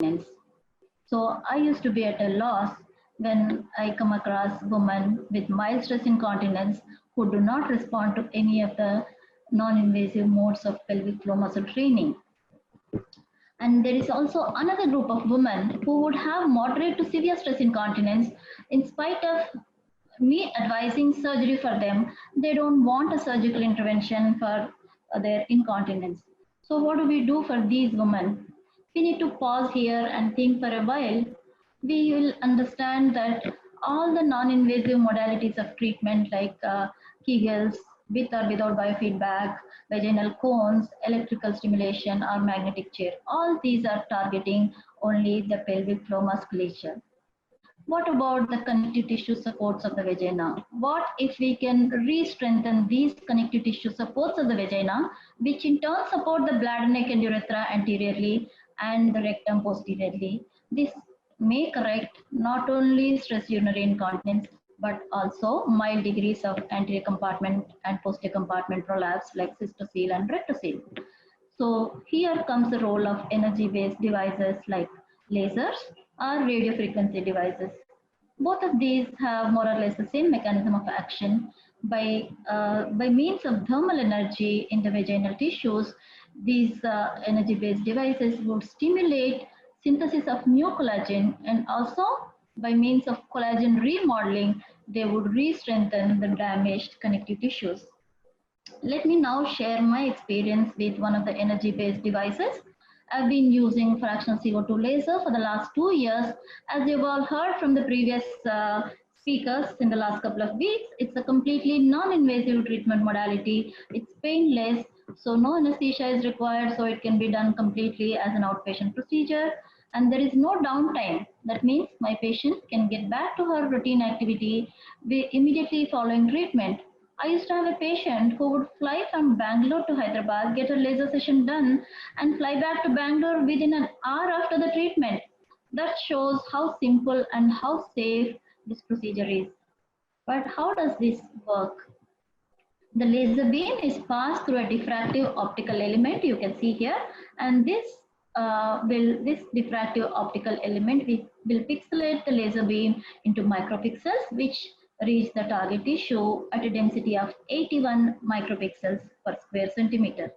incontinence. So I used to be at a loss when I come across women with mild stress incontinence who do not respond to any of the non-invasive modes of pelvic floor muscle training. And there is also another group of women who would have moderate to severe stress incontinence. In spite of me advising surgery for them, they don't want a surgical intervention for their incontinence. So, what do we do for these women? We need to pause here and think for a while. We will understand that all the non invasive modalities of treatment, like Kegels, with or without biofeedback, vaginal cones, electrical stimulation, or magnetic chair, all these are targeting only the pelvic floor musculature. What about the connective tissue supports of the vagina? What if we can re-strengthen these connective tissue supports of the vagina, which in turn support the bladder neck and urethra anteriorly and the rectum posteriorly? This may correct not only stress urinary incontinence, but also mild degrees of anterior compartment and posterior compartment prolapse like cystocele and rectocele. So here comes the role of energy-based devices like lasers or radio frequency devices. Both of these have more or less the same mechanism of action. By means of thermal energy in the vaginal tissues, these energy-based devices would stimulate synthesis of new collagen, and also by means of collagen remodeling, they would re-strengthen the damaged connective tissues. Let me now share my experience with one of the energy-based devices. I've been using fractional CO2 laser for the last 2 years. As you've all heard from the previous speakers in the last couple of weeks, it's a completely non-invasive treatment modality. It's painless, so no anesthesia is required, so it can be done completely as an outpatient procedure. And there is no downtime. That means my patient can get back to her routine activity immediately following treatment. I used to have a patient who would fly from Bangalore to Hyderabad, get a laser session done, and fly back to Bangalore within an hour after the treatment. That shows how simple and how safe this procedure is. But how does this work? The laser beam is passed through a diffractive optical element, you can see here, and this diffractive optical element will pixelate the laser beam into micropixels, which reach the target tissue at a density of 81 micropixels per square centimeter.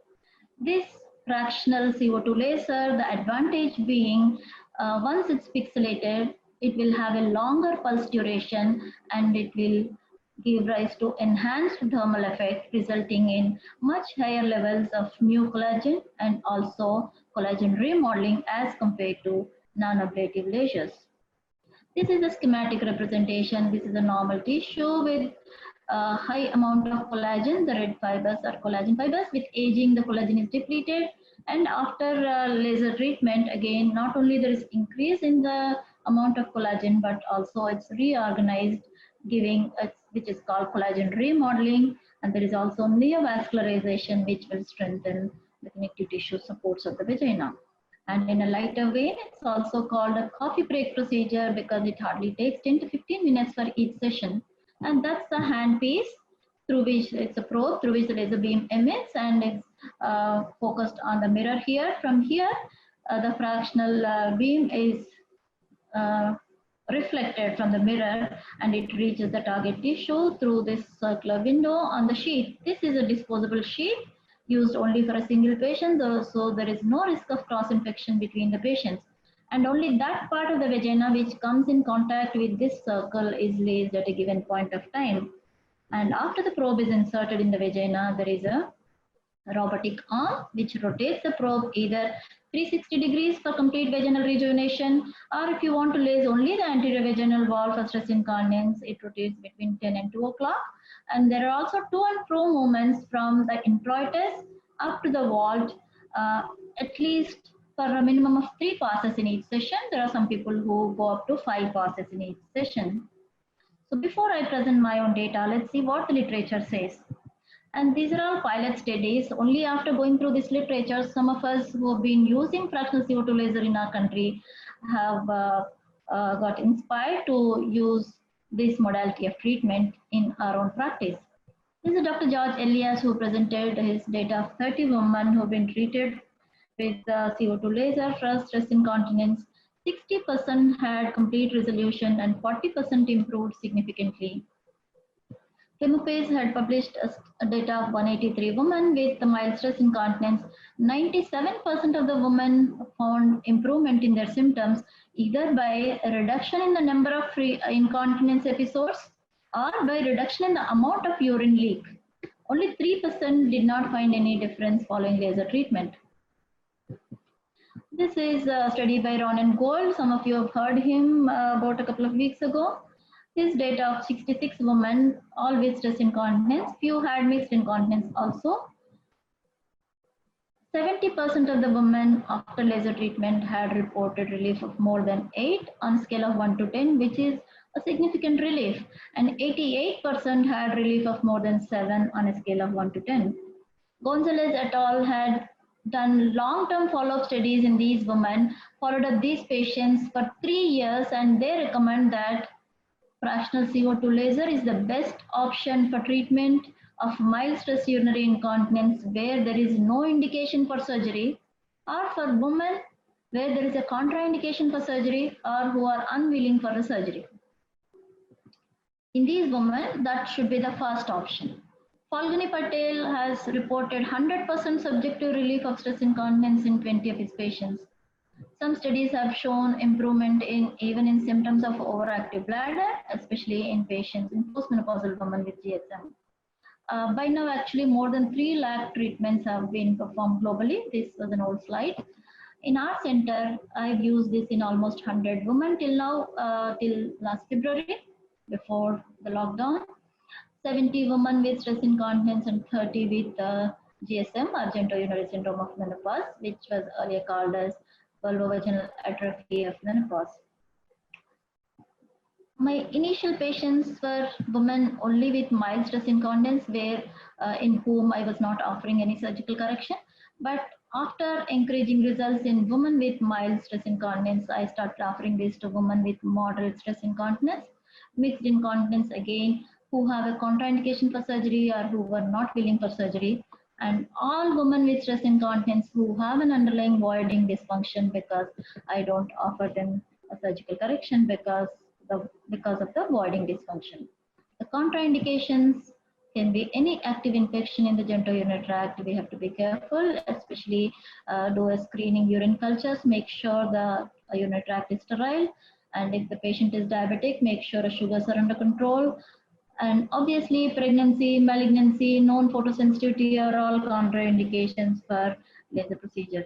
This fractional CO2 laser, the advantage being once it's pixelated, it will have a longer pulse duration and it will give rise to enhanced thermal effect, resulting in much higher levels of new collagen and also collagen remodeling as compared to non-ablative lasers. This is a schematic representation. This is a normal tissue with a high amount of collagen. The red fibers are collagen fibers. With aging, the collagen is depleted. And after laser treatment, again, not only there is increase in the amount of collagen, but also it's reorganized, giving which is called collagen remodeling. And there is also neovascularization, which will strengthen the connective tissue supports of the vagina. And in a lighter vein, it's also called a coffee break procedure because it hardly takes 10 to 15 minutes for each session. And that's the handpiece through which it's a probe through which the laser beam emits, and it's focused on the mirror here. From here, the fractional beam is reflected from the mirror and it reaches the target tissue through this circular window on the sheet. This is a disposable sheet used only for a single patient, so there is no risk of cross infection between the patients. And only that part of the vagina which comes in contact with this circle is lased at a given point of time. And after the probe is inserted in the vagina, there is a robotic arm which rotates the probe either 360 degrees for complete vaginal rejuvenation, or if you want to lase only the anterior vaginal wall for stress incontinence, it rotates between 10 and 2 o'clock. And there are also to and fro movements from the introitus up to the vault, at least for a minimum of 3 passes in each session. There are some people who go up to 5 passes in each session. So before I present my own data, let's see what the literature says. And these are all pilot studies. Only after going through this literature, some of us who have been using fractional CO2 laser in our country have got inspired to use this modality of treatment in our own practice. This is Dr. George Elias, who presented his data of 30 women who have been treated with CO2 laser for stress incontinence. 60% had complete resolution and 40% improved significantly. Chemopace had published a data of 183 women with mild stress incontinence. 97% of the women found improvement in their symptoms either by a reduction in the number of free incontinence episodes or by reduction in the amount of urine leak. Only 3% did not find any difference following laser treatment. This is a study by Ronan Gold. Some of you have heard him about a couple of weeks ago. His data of 66 women, all with stress incontinence. Few had mixed incontinence also. 70% of the women after laser treatment had reported relief of more than 8 on a scale of 1 to 10, which is a significant relief. And 88% had relief of more than 7 on a scale of 1 to 10. Gonzalez et al. Had done long-term follow-up studies in these women, followed up these patients for 3 years, and they recommend that fractional CO2 laser is the best option for treatment of mild stress urinary incontinence where there is no indication for surgery, or for women where there is a contraindication for surgery or who are unwilling for the surgery. In these women, that should be the first option. Falguni Patel has reported 100% subjective relief of stress incontinence in 20 of his patients. Some studies have shown improvement even in symptoms of overactive bladder, especially in patients in postmenopausal women with GSM. By now, actually, more than 3 lakh treatments have been performed globally. This was an old slide. In our center, I've used this in almost 100 women till now, till last February, before the lockdown. 70 women with stress incontinence and 30 with GSM, or genitourinary syndrome of menopause, which was earlier called as vulvovaginal atrophy of menopause. My initial patients were women only with mild stress incontinence, where in whom I was not offering any surgical correction. But after encouraging results in women with mild stress incontinence, I started offering this to women with moderate stress incontinence, mixed incontinence again, who have a contraindication for surgery or who were not willing for surgery, and all women with stress incontinence who have an underlying voiding dysfunction, because I don't offer them a surgical correction because of the voiding dysfunction. The contraindications can be any active infection in the genitourinary tract. We have to be careful, especially do a screening urine cultures, make sure the urinary tract is sterile, and if the patient is diabetic, make sure the sugars are under control. And obviously, pregnancy, malignancy, known photosensitivity are all contraindications for laser procedure.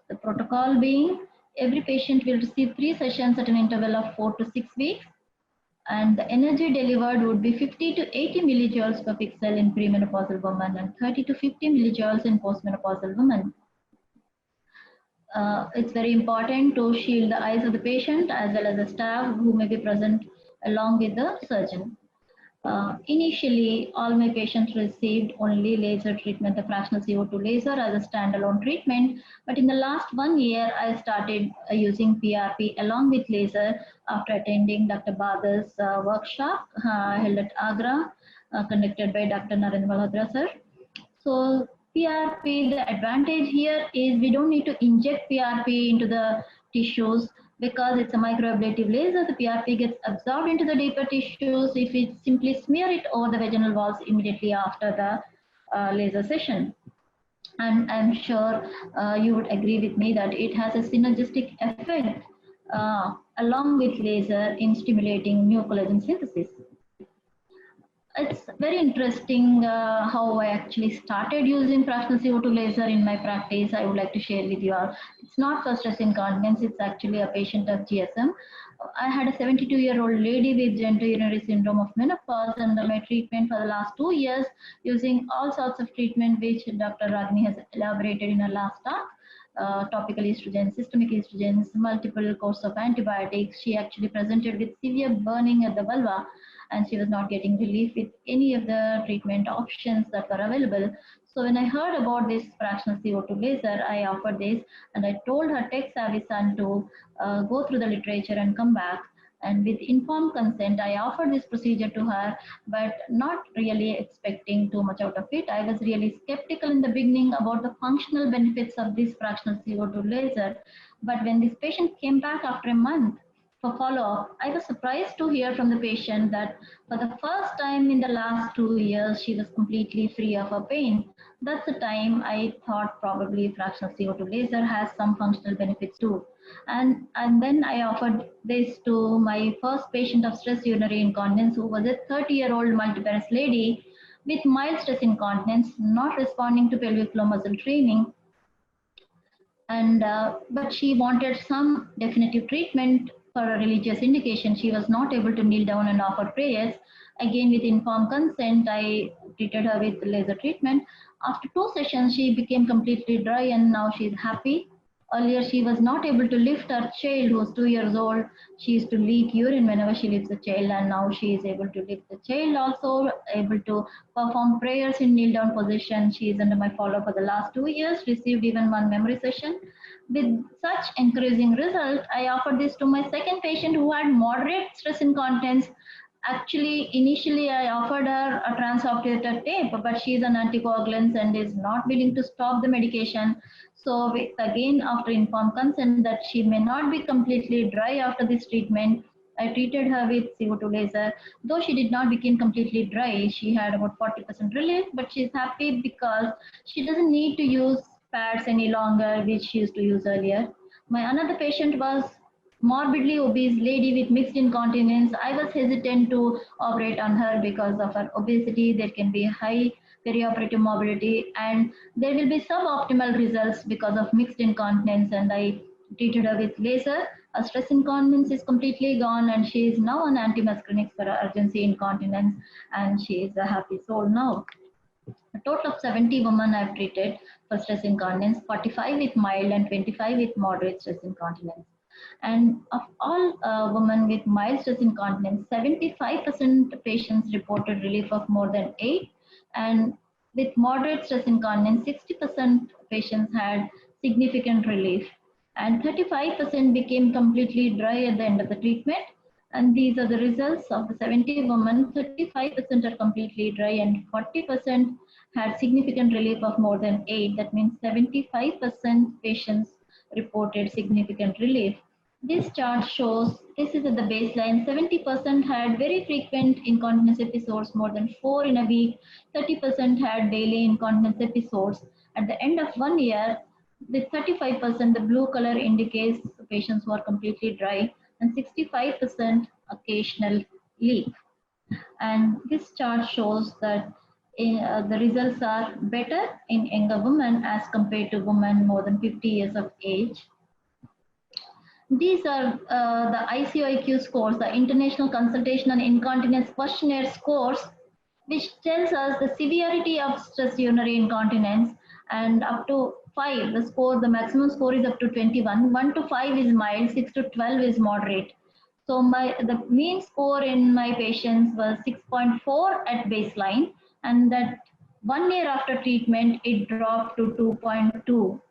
The protocol being, every patient will receive 3 sessions at an interval of 4 to 6 weeks, and the energy delivered would be 50 to 80 millijoules per pixel in premenopausal women and 30 to 50 millijoules in postmenopausal women. It's very important to shield the eyes of the patient as well as the staff who may be present along with the surgeon. Initially, all my patients received only laser treatment, the fractional CO2 laser as a standalone treatment. But in the last 1 year, I started using PRP along with laser after attending Dr. Badar's workshop held at Agra, conducted by Dr. Narendra Malhotra sir. So PRP, the advantage here is we don't need to inject PRP into the tissues, because it's a microablative laser. The PRP gets absorbed into the deeper tissues if we simply smear it over the vaginal walls immediately after the laser session. And I'm sure you would agree with me that it has a synergistic effect along with laser in stimulating new collagen synthesis. It's very interesting how I actually started using fractional CO2 laser in my practice. I would like to share with you all. It's not for stress incontinence, it's actually a patient of GSM. I had a 72-year-old lady with genitourinary syndrome of menopause, and my treatment for the last 2 years using all sorts of treatment which Dr. Ragini has elaborated in her last talk. Topical estrogens, systemic estrogens, multiple course of antibiotics. She actually presented with severe burning at the vulva, and she was not getting relief with any of the treatment options that were available. So when I heard about this fractional CO2 laser, I offered this, and I told her tech savvy son to go through the literature and come back. And with informed consent, I offered this procedure to her, but not really expecting too much out of it. I was really skeptical in the beginning about the functional benefits of this fractional CO2 laser. But when this patient came back after a month for follow-up, I was surprised to hear from the patient that for the first time in the last 2 years, she was completely free of her pain. That's the time I thought probably fractional CO2 laser has some functional benefits too. And then I offered this to my first patient of stress urinary incontinence, who was a 30-year-old multiparous lady with mild stress incontinence, not responding to pelvic floor muscle training, and but she wanted some definitive treatment for a religious indication. She was not able to kneel down and offer prayers. Again, with informed consent, I treated her with laser treatment. After 2 sessions, she became completely dry, and now she's happy. Earlier, she was not able to lift her child who was 2 years old. She used to leak urine whenever she lifts the child, and now she is able to lift the child, also able to perform prayers in kneel down position. She is under my follow up for the last 2 years, received even one memory session. With such encouraging result, I offered this to my second patient who had moderate stress incontinence. Actually, initially I offered her a transobturator tape, but she is on anticoagulants and is not willing to stop the medication. So with, again, after informed consent that she may not be completely dry after this treatment, I treated her with CO2 laser. Though she did not become completely dry, she had about 40% relief, but she's happy because she doesn't need to use pads any longer, which she used to use earlier. My another patient was morbidly obese lady with mixed incontinence. I was hesitant to operate on her because of her obesity. There can be high perioperative morbidity, and there will be suboptimal results because of mixed incontinence. And I treated her with laser. Her stress incontinence is completely gone, and she is now on antimuscarinics for her urgency incontinence, and she is a happy soul now. A total of 70 women I've treated for stress incontinence, 45 with mild and 25 with moderate stress incontinence. And of all women with mild stress incontinence, 75% patients reported relief of more than 8. And with moderate stress incontinence, 60% patients had significant relief. And 35% became completely dry at the end of the treatment. And these are the results of the 70 women. 35% are completely dry and 40% had significant relief of more than 8. That means 75% patients reported significant relief. This chart shows, this is at the baseline, 70% had very frequent incontinence episodes, more than 4 in a week. 30% had daily incontinence episodes. At the end of 1 year, with 35%, the blue color indicates the patients who are completely dry, and 65% occasional leak. And this chart shows that the results are better in younger women as compared to women more than 50 years of age. These are the ICOIQ scores, the International Consultation on Incontinence Questionnaire scores, which tells us the severity of stress urinary incontinence. And up to 5, the score, the maximum score is up to 21. 1 to 5 is mild, 6 to 12 is moderate. So the mean score in my patients was 6.4 at baseline, and that 1 year after treatment, it dropped to 2.2.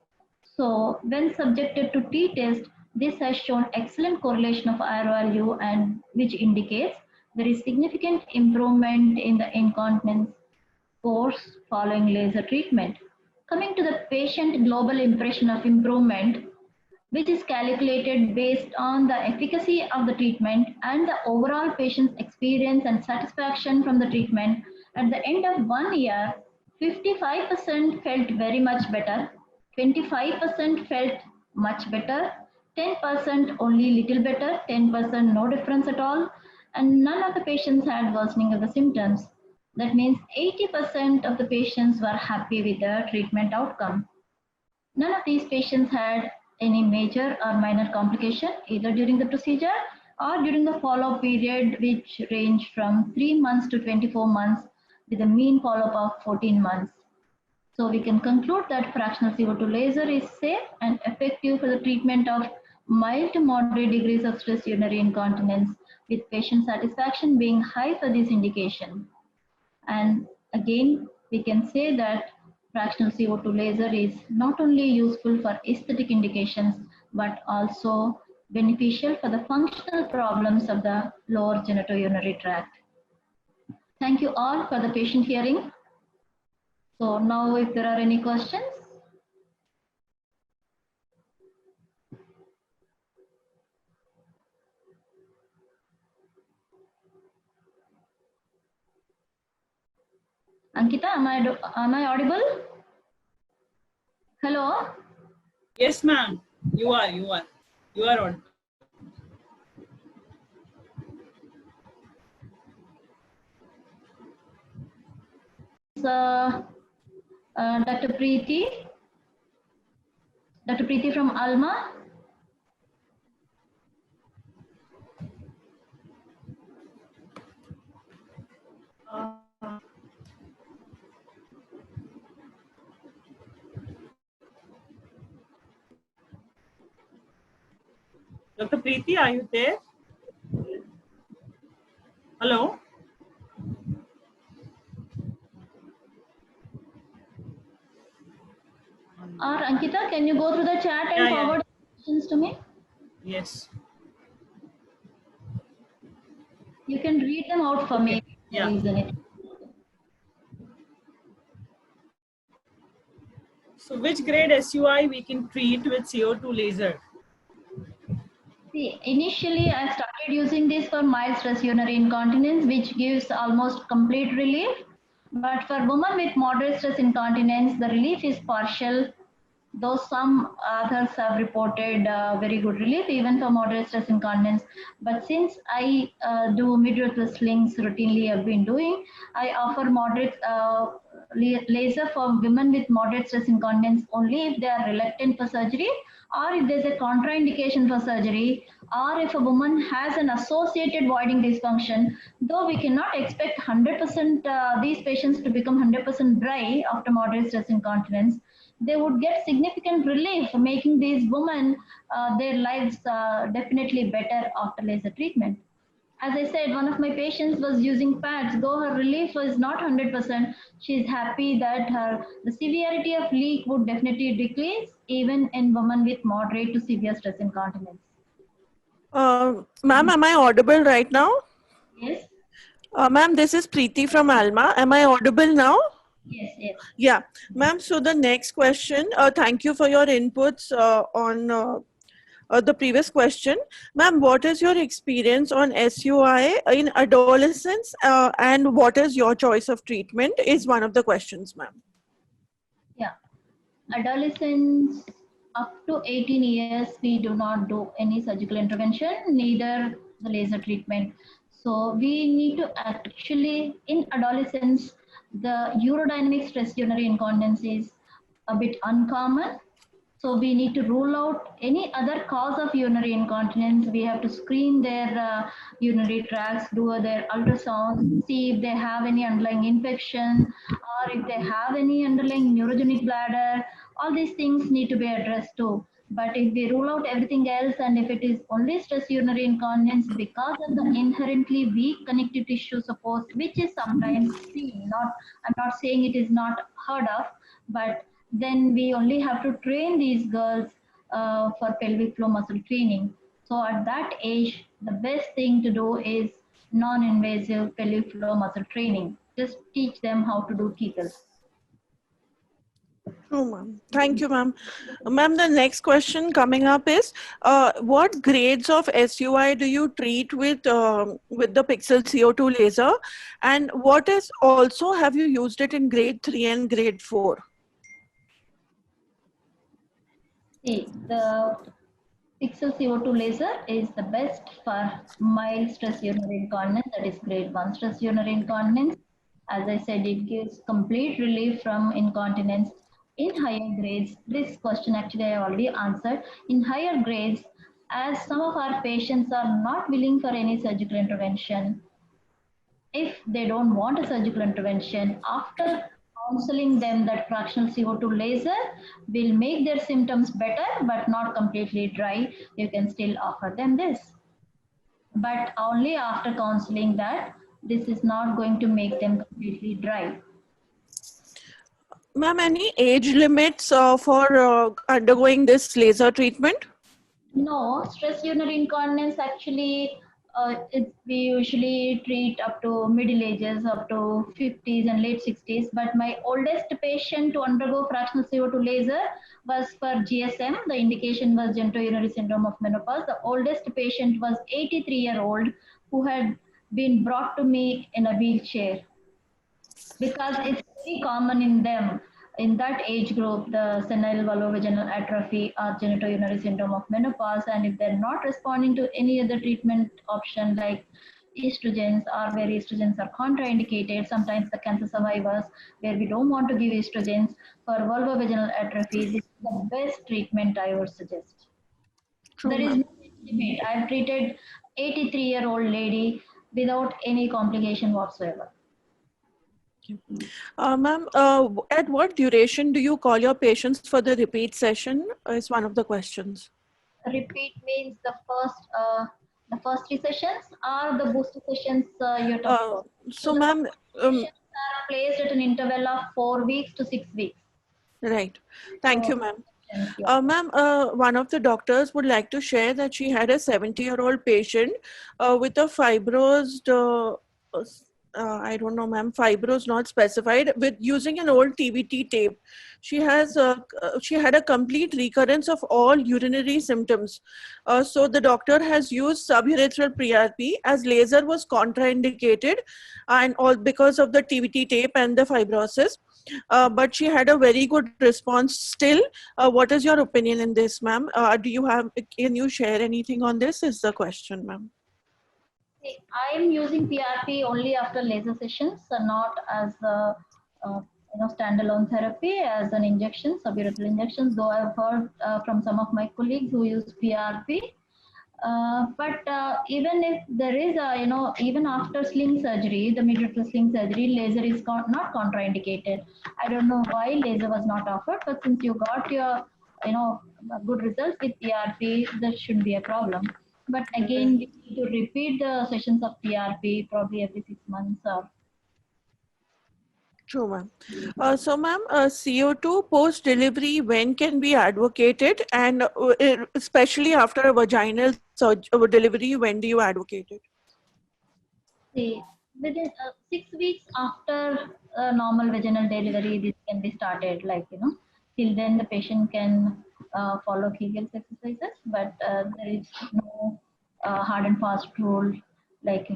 So when subjected to t-test, this has shown excellent correlation of R value, and which indicates there is significant improvement in the incontinence scores following laser treatment. Coming to the patient global impression of improvement, which is calculated based on the efficacy of the treatment and the overall patient's experience and satisfaction from the treatment. At the end of 1 year, 55% felt very much better, 25% felt much better, 10% only little better, 10% no difference at all, and none of the patients had worsening of the symptoms. That means 80% of the patients were happy with the treatment outcome. None of these patients had any major or minor complication either during the procedure or during the follow-up period, which ranged from 3 months to 24 months with a mean follow-up of 14 months. So we can conclude that fractional CO2 laser is safe and effective for the treatment of mild to moderate degrees of stress urinary incontinence, with patient satisfaction being high for this indication. And again, we can say that fractional CO2 laser is not only useful for aesthetic indications, but also beneficial for the functional problems of the lower genitourinary tract. Thank you all for the patient hearing. So now if there are any questions. Ankita, am I audible? Hello? Yes, ma'am. You are on. Dr. Preeti from Alma. Dr. Preeti, are you there? Hello? Or Ankita, can you go through the chat and forward questions to me? Yes. You can read them out for me. Yeah. So which grade SUI we can treat with CO2 laser? See, initially I started using this for mild stress urinary incontinence, which gives almost complete relief. But for women with moderate stress incontinence, the relief is partial, though some others have reported very good relief even for moderate stress incontinence. But since I do midurethral slings routinely, I've been doing, I offer moderate laser for women with moderate stress incontinence only if they are reluctant for surgery, or if there's a contraindication for surgery, or if a woman has an associated voiding dysfunction. Though we cannot expect 100% these patients to become 100% dry after moderate stress incontinence, they would get significant relief, making these women their lives definitely better after laser treatment. As I said, one of my patients was using pads, though her relief was not 100%. She is happy that the severity of leak would definitely decrease even in women with moderate to severe stress incontinence. Ma'am, am I audible right now? Yes. Ma'am, this is Preeti from Alma. Am I audible now? Yes, yes. Yeah. Ma'am, so the next question, thank you for your inputs on the previous question. Ma'am, what is your experience on SUI in adolescents and what is your choice of treatment is one of the questions, ma'am. Yeah. Adolescents up to 18 years, we do not do any surgical intervention, neither the laser treatment. So we need to actually, in adolescents, the urodynamic stress urinary incontinence is a bit uncommon. So we need to rule out any other cause of urinary incontinence. We have to screen their urinary tracts, do their ultrasounds, see if they have any underlying infection or if they have any underlying neurogenic bladder. All these things need to be addressed too. But if we rule out everything else and if it is only stress urinary incontinence because of the inherently weak connective tissue support, which is sometimes seen, I'm not saying it is not heard of, but then we only have to train these girls for pelvic floor muscle training. So at that age, the best thing to do is non-invasive pelvic floor muscle training. Just teach them how to do Kegels. Oh, ma'am. Thank you, ma'am. Ma'am, the next question coming up is, what grades of SUI do you treat with the Pixel CO2 laser? And what is also, have you used it in grade 3 and grade 4? See, the Pixel CO2 laser is the best for mild stress urinary incontinence, that is grade 1 stress urinary incontinence. As I said, it gives complete relief from incontinence. In higher grades, this question actually I already answered. In higher grades, as some of our patients are not willing for any surgical intervention, if they don't want a surgical intervention, after counseling them that fractional CO2 laser will make their symptoms better but not completely dry, you can still offer them this. But only after counseling that this is not going to make them completely dry. Ma'am, any age limits for undergoing this laser treatment? No, stress urinary incontinence actually, we usually treat up to middle ages, up to 50s and late 60s. But my oldest patient to undergo fractional CO2 laser was for GSM. The indication was genitourinary syndrome of menopause. The oldest patient was 83-year-old who had been brought to me in a wheelchair because it's very common in them in that age group, the senile vulvovaginal atrophy or genitourinary syndrome of menopause. And if they're not responding to any other treatment option like estrogens, or where estrogens are contraindicated, sometimes the cancer survivors where we don't want to give estrogens for vulvovaginal atrophy, this is the best treatment I would suggest. True, There is ma'am. no limit. I've treated 83-year-old lady without any complication whatsoever. Ma'am, at what duration do you call your patients for the repeat session? Is one of the questions. Repeat means the first three sessions or the booster sessions you're talking Uh, about. So so, the ma'am, booster sessions are placed at an interval of 4 weeks to 6 weeks. right. Thank you, So ma'am. yeah. Ma'am, one of the doctors would like to share that she had a 70-year-old patient with a fibrosed, I don't know, ma'am, fibros not specified, with using an old TBT tape. She had a complete recurrence of all urinary symptoms. So the doctor has used suburethral PRP as laser was contraindicated, and all because of the TBT tape and the fibrosis. But she had a very good response still. What is your opinion in this, ma'am? Can you share anything on this? Is the question, ma'am. See, I'm using PRP only after laser sessions, not as a standalone therapy as an injection, suburethral injections. Though I've heard from some of my colleagues who use PRP. But even if there is a, even after sling surgery, the midurethral sling surgery, laser is not contraindicated. I don't know why laser was not offered, but since you got your, good results with PRP, that shouldn't be a problem. But again, you need to repeat the sessions of PRP probably every 6 months. Or True, ma'am. So, ma'am, CO2 post delivery, when can be advocated, and especially after a vaginal delivery, when do you advocate it? see, within 6 weeks after normal vaginal delivery, this can be started. Like, till then the patient can follow Kegels exercises, but there is no hard and fast rule. Like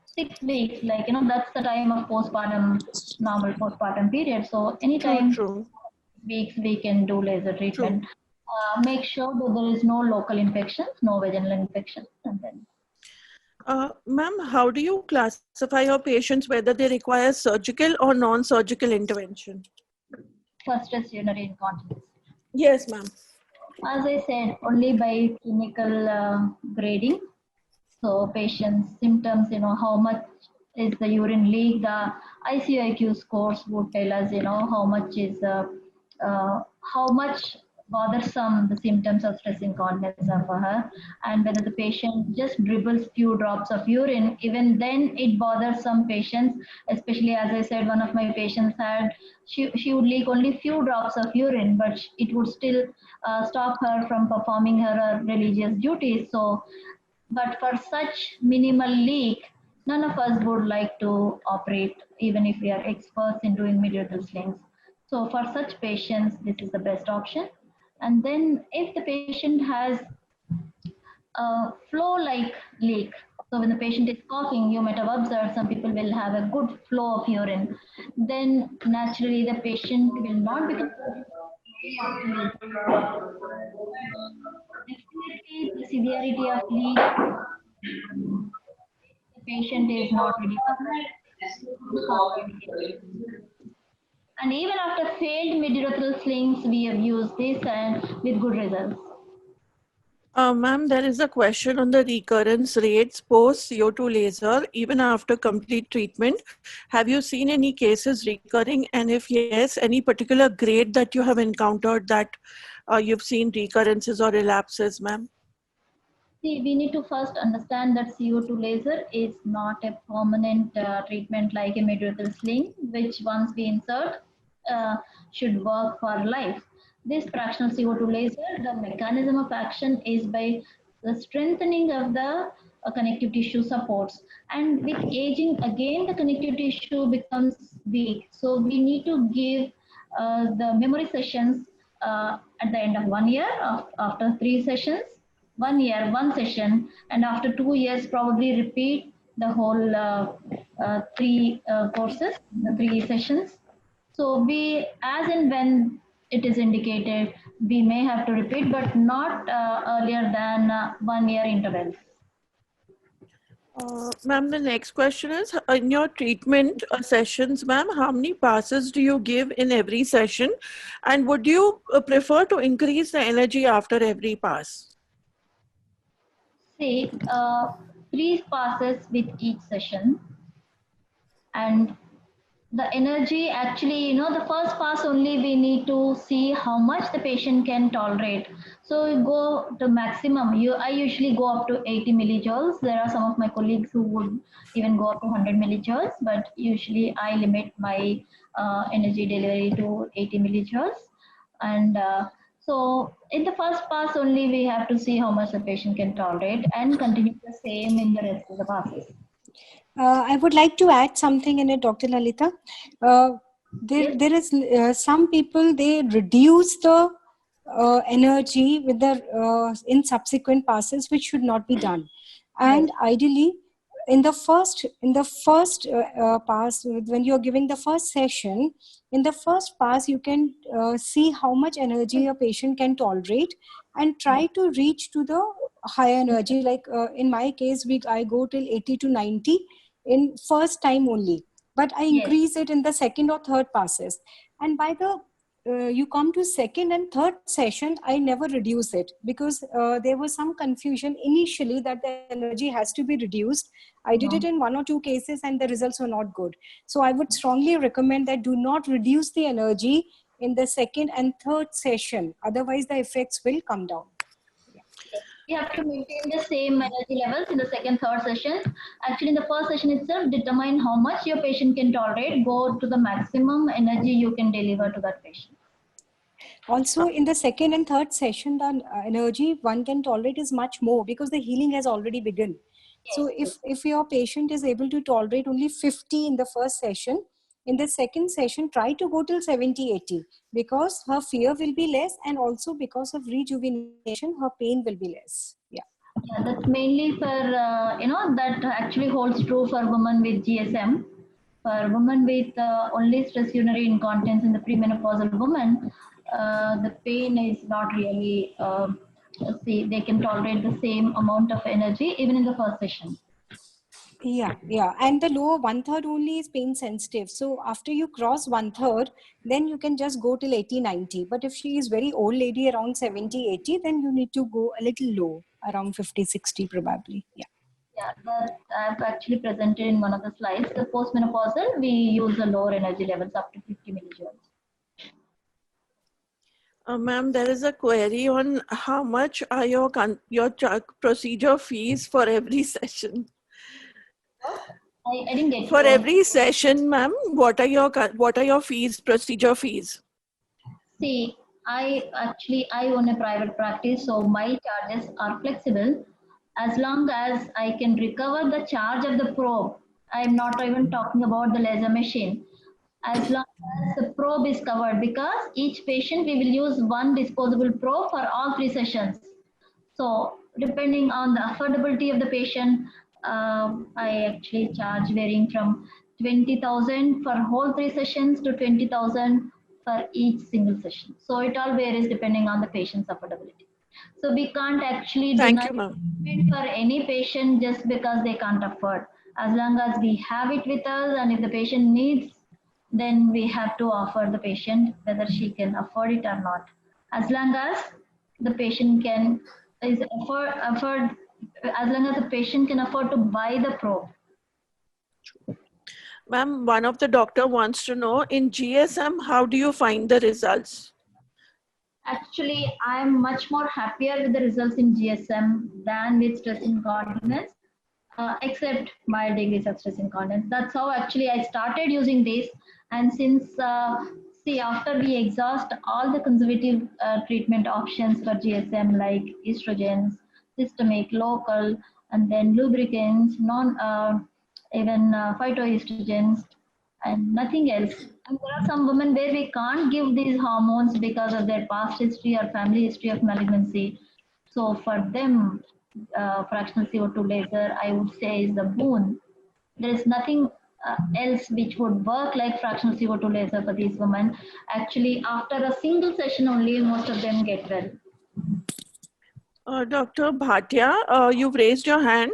six weeks, like that's the time of postpartum, normal postpartum period. So True, anytime true, weeks we can do laser true. treatment. Make sure that there is no local infections, no vaginal infections, and then Ma'am, how do you classify your patients whether they require surgical or non-surgical intervention? first stress urinary incontinence. Yes, ma'am. As I said, only by clinical grading. So patient's symptoms, how much is the urine leak, the ICIQ scores would tell us, how much bothersome the symptoms of stress incontinence are for her, and whether the patient just dribbles few drops of urine, even then it bothers some patients, especially as I said, one of my patients had, she would leak only few drops of urine, but it would still stop her from performing her religious duties. So but for such minimal leak, none of us would like to operate, even if we are experts in doing midurethral slings. So for such patients, this is the best option. And then if the patient has a flow-like leak, so when the patient is coughing, you might have observed some people will have a good flow of urine. Then naturally the patient will not become definitely the severity of leak, the patient is not ready for that. And even after failed midurethral slings, we have used this and with good results. Ma'am, there is a question on the recurrence rates post CO2 laser, even after complete treatment. Have you seen any cases recurring? And if yes, any particular grade that you have encountered that you've seen recurrences or relapses, ma'am? See, we need to first understand that CO2 laser is not a permanent treatment like a midurethral sling, which once we insert should work for life. this fractional CO2 laser, the mechanism of action is by the strengthening of the connective tissue supports. And with aging, again, the connective tissue becomes weak. So we need to give the memory sessions at the end of 1 year, after 3 sessions, 1 year, one session, and after 2 years, probably repeat the whole three courses, the 3 sessions. So we, as and when it is indicated, we may have to repeat, but not earlier than 1 year intervals. Ma'am, the next question is, in your treatment sessions, ma'am, how many passes do you give in every session? And would you prefer to increase the energy after every pass? See, 3 passes with each session, and the energy actually, the first pass only we need to see how much the patient can tolerate. So we go to maximum. I usually go up to 80 millijoules. There are some of my colleagues who would even go up to 100 millijoules, but usually I limit my energy delivery to 80 millijoules. And so in the first pass only, we have to see how much the patient can tolerate and continue the same in the rest of the passes. I would like to add something in it, Dr. Lalita. There is some people, they reduce the energy with the in subsequent passes, which should not be done. And ideally, in the first pass, when you are giving the first session, in the first pass, you can see how much energy a patient can tolerate and try to reach to the higher energy. Like in my case, I go till 80 to 90 in first time only, but I increase it in the second or third passes. And by the you come to second and third session, I never reduce it, because there was some confusion initially that the energy has to be reduced. I did it in 1 or 2 cases and the results were not good. So I would strongly recommend that do not reduce the energy in the second and third session. Otherwise the effects will come down. You have to maintain the same energy levels in the second, third session. Actually, in the first session itself, determine how much your patient can tolerate. Go to the maximum energy you can deliver to that patient. Also, in the second and third session, the energy one can tolerate is much more, because the healing has already begun. So if your patient is able to tolerate only 50 in the first session, in the second session, try to go till 70, 80, because her fear will be less, and also because of rejuvenation, her pain will be less. Yeah, that's mainly for, that actually holds true for women with GSM. For women with only stress urinary incontinence in the premenopausal woman, the pain is not really, they can tolerate the same amount of energy even in the first session. Yeah. And the lower 1/3 only is pain sensitive. So after you cross 1/3, then you can just go till 80, 90. But if she is very old lady, around 70, 80, then you need to go a little low, around 50, 60 probably. Yeah, that I've actually presented in one of the slides. The postmenopausal, we use the lower energy levels up to 50 millijoules. Ma'am, there is a query on how much are your procedure fees for every session? I didn't get for you. every session, ma'am. What are your fees, procedure fees? See, I own a private practice, so my charges are flexible. As long as I can recover the charge of the probe, I'm not even talking about the laser machine. As long as the probe is covered, because each patient we will use one disposable probe for all 3 sessions. So depending on the affordability of the patient, I actually charge varying from 20,000 for whole 3 sessions to 20,000 for each single session. So it all varies depending on the patient's affordability. So we can't actually deny treatment for any patient just because they can't afford. As long as we have it with us, and if the patient needs, then we have to offer the patient whether she can afford it or not. As long as the patient can afford, as long as the patient can afford to buy the probe. Ma'am, one of the doctor wants to know, in GSM, how do you find the results? Actually, I'm much more happier with the results in GSM than with stress incontinence, except mild degrees of stress incontinence. That's how actually I started using this. And since See, after we exhaust all the conservative treatment options for GSM like estrogens, systemic, local, and then lubricants, even phytoestrogens, and nothing else. And there are some women where we can't give these hormones because of their past history or family history of malignancy. So for them, fractional CO2 laser, I would say, is the boon. There is nothing else which would work like fractional CO2 laser for these women. Actually, after a single session only, most of them get well. Dr. Bhatia, you've raised your hand.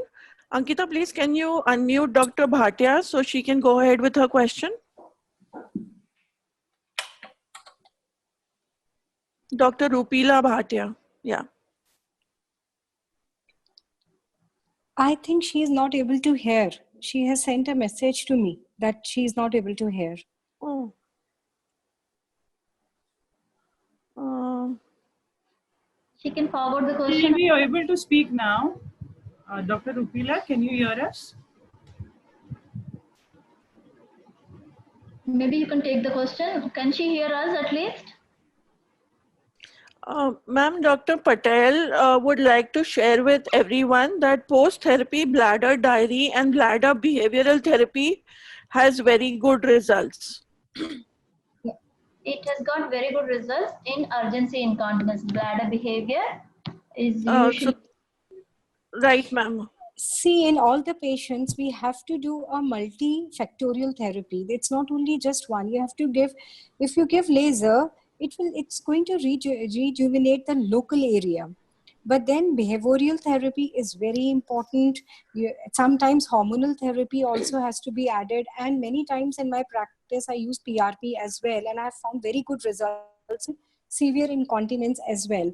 Ankita, please, can you unmute Dr. Bhatia so she can go ahead with her question? Dr. Rupila Bhatia. Yeah. I think she is not able to hear. She has sent a message to me that she is not able to hear. Oh. She can forward the Will question. be able to speak now? Dr. Rupila, can you hear us? Maybe you can take the question. Can she hear us at least? Ma'am, Dr. Patel would like to share with everyone that post-therapy bladder diary and bladder behavioral therapy has very good results. It has got very good results in urgency incontinence. Bladder behavior is So, usually right, ma'am. See, in all the patients, we have to do a multifactorial therapy. It's not only just one. You have to give, if you give laser, it's going to rejuvenate the local area. But then behavioral therapy is very important. Sometimes hormonal therapy also has to be added. And many times in my practice, I use PRP as well. And I've found very good results in severe incontinence as well.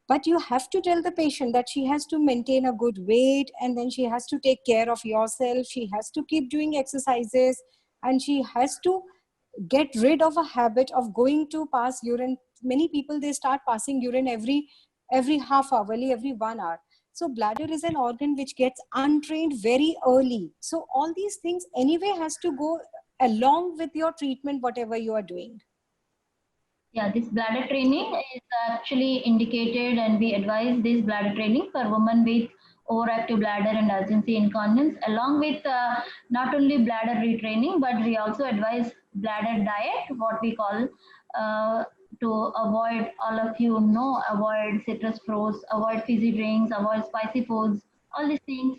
But you have to tell the patient that she has to maintain a good weight, and then she has to take care of yourself. She has to keep doing exercises, and she has to get rid of a habit of going to pass urine. Many people, they start passing urine every half hourly, every 1 hour. So bladder is an organ which gets untrained very early. So all these things anyway has to go along with your treatment, whatever you are doing. Yeah, this bladder training is actually indicated, and we advise this bladder training for women with overactive bladder and urgency incontinence, along with not only bladder retraining, but we also advise bladder diet, what we call to avoid, all of you know, avoid citrus fruits, avoid fizzy drinks, avoid spicy foods. All these things,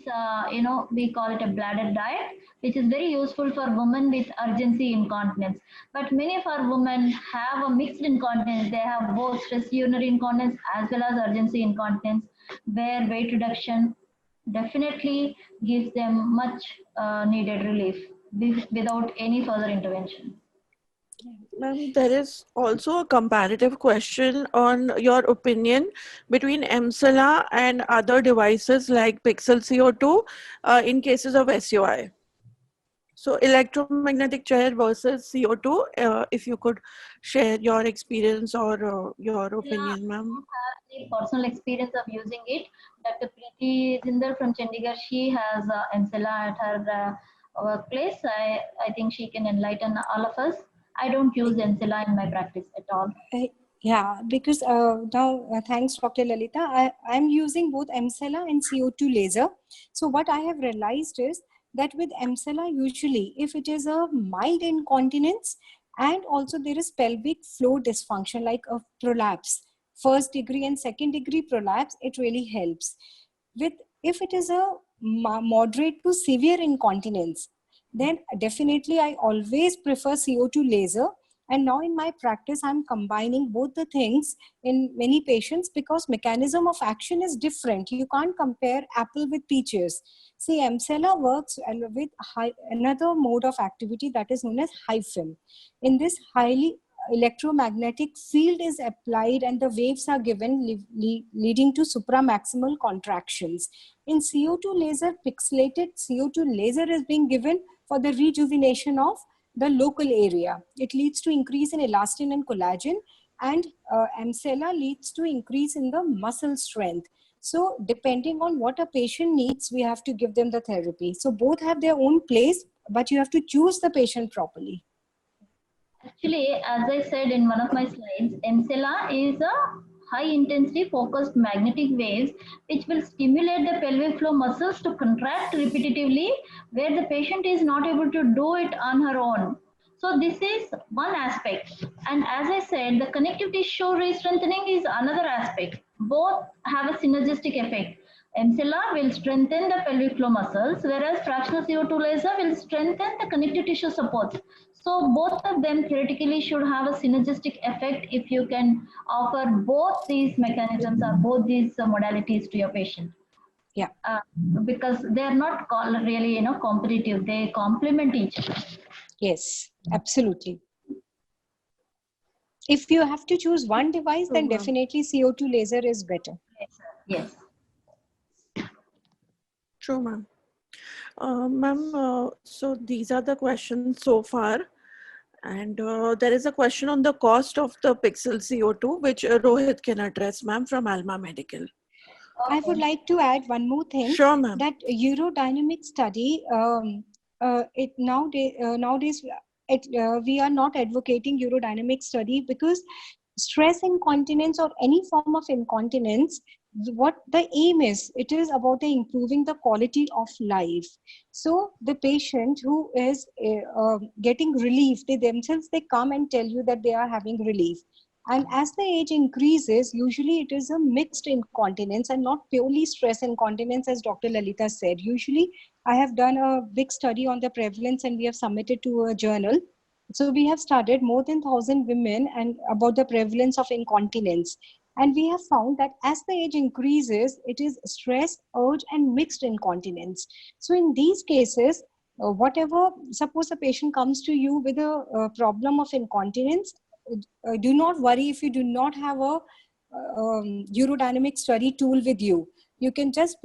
we call it a bladder diet, which is very useful for women with urgency incontinence. But many of our women have a mixed incontinence. They have both stress urinary incontinence as well as urgency incontinence, where weight reduction definitely gives them much needed relief without any further intervention. Ma'am, there is also a comparative question on your opinion between EMSELA and other devices like Pixel CO2 in cases of SUI. So electromagnetic chair versus CO2, if you could share your experience or your opinion, I ma'am. don't have any personal experience of using it. Dr. Preeti Zinder from Chandigarh, she has EMSELA at her workplace. I think she can enlighten all of us. I don't use EMSELA in my practice at all. Yeah, because now, thanks, Dr. Lalita. I'm using both EMSELA and CO2 laser. So what I have realized is that with EMSELA, usually, if it is a mild incontinence and also there is pelvic floor dysfunction like a prolapse, first degree and second degree prolapse, it really helps. If it is a moderate to severe incontinence, then definitely I always prefer CO2 laser. And now in my practice, I'm combining both the things in many patients because mechanism of action is different. You can't compare apple with peaches. See, EMSELA works with another mode of activity that is known as HIFIM. In this highly electromagnetic field is applied and the waves are given leading to supramaximal contractions. In CO2 laser, pixelated CO2 laser is being given for the rejuvenation of the local area. It leads to increase in elastin and collagen, and EMSELA leads to increase in the muscle strength. So depending on what a patient needs, we have to give them the therapy. So both have their own place, but you have to choose the patient properly. Actually, as I said in one of my slides, MCELA is a high intensity focused magnetic waves which will stimulate the pelvic floor muscles to contract repetitively where the patient is not able to do it on her own. So this is one aspect. And as I said, the connective tissue re-strengthening is another aspect. Both have a synergistic effect. MCELA will strengthen the pelvic floor muscles, whereas fractional CO2 laser will strengthen the connective tissue supports. So both of them theoretically should have a synergistic effect if you can offer both these mechanisms or both these modalities to your patient. Yeah. Because they are not really, competitive. They complement each other. Yes, absolutely. If you have to choose one device, then definitely CO2 laser is better. Yes. True, ma'am. Ma'am, so these are the questions so far. And there is a question on the cost of the Pixel CO2, which Rohit can address, ma'am, from Alma Medical. I would like to add one more thing. Sure, ma'am. That urodynamic study, nowadays we are not advocating urodynamic study because stress incontinence or any form of incontinence, what the aim is, it is about improving the quality of life. So the patient who is getting relief, they themselves, they come and tell you that they are having relief. And as the age increases, usually it is a mixed incontinence and not purely stress incontinence, as Dr. Lalita said. Usually, I have done a big study on the prevalence and we have submitted to a journal. So we have studied more than 1,000 women and about the prevalence of incontinence. And we have found that as the age increases, it is stress, urge, and mixed incontinence. So in these cases, whatever, suppose a patient comes to you with a problem of incontinence, do not worry if you do not have a urodynamic study tool with you. You can just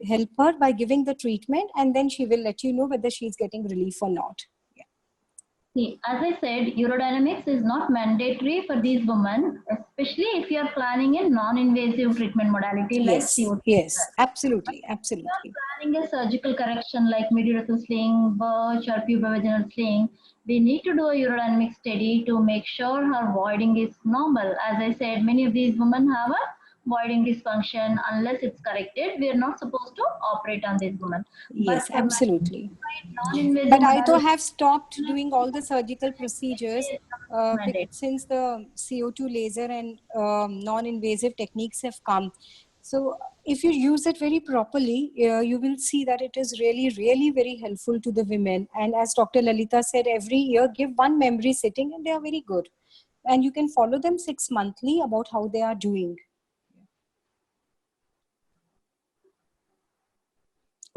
help her by giving the treatment, and then she will let you know whether she is getting relief or not. See, as I said, urodynamics is not mandatory for these women, especially if you are planning a non-invasive treatment modality like CO2. Yes, absolutely, absolutely. If you are planning a surgical correction like mid-urethral sling, birch, or pubovaginal sling, we need to do a urodynamic study to make sure her voiding is normal. As I said, many of these women have a voiding dysfunction. Unless it's corrected, we are not supposed to operate on these women. Yes, absolutely. Non-invasive But I modality, have stopped doing all the surgical procedures since the CO2 laser and non-invasive techniques have come. So if you use it very properly, you will see that it is really, really very helpful to the women. And as Dr. Lalita said, every year give one memory sitting and they are very good. And you can follow them 6 monthly about how they are doing.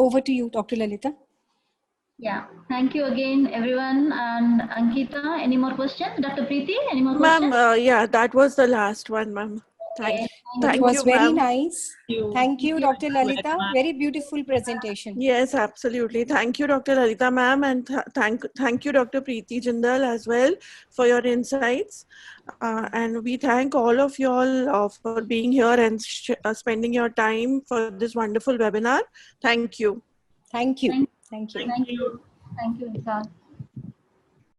Over to you, Dr. Lalita. Yeah, thank you again, everyone. And Ankita, any more questions? Dr. Preeti, any more questions? Ma'am, yeah, that was the last one, ma'am. Thank It was you, very ma'am. nice. Thank you, Dr. Lalita. Very beautiful presentation. Yes, absolutely. Thank you, Dr. Lalita, ma'am, and thank you, Dr. Preeti Jindal, as well, for your insights. And we thank all of you all for being here and spending your time for this wonderful webinar. Thank you. Thank you. Thank you, Vishal.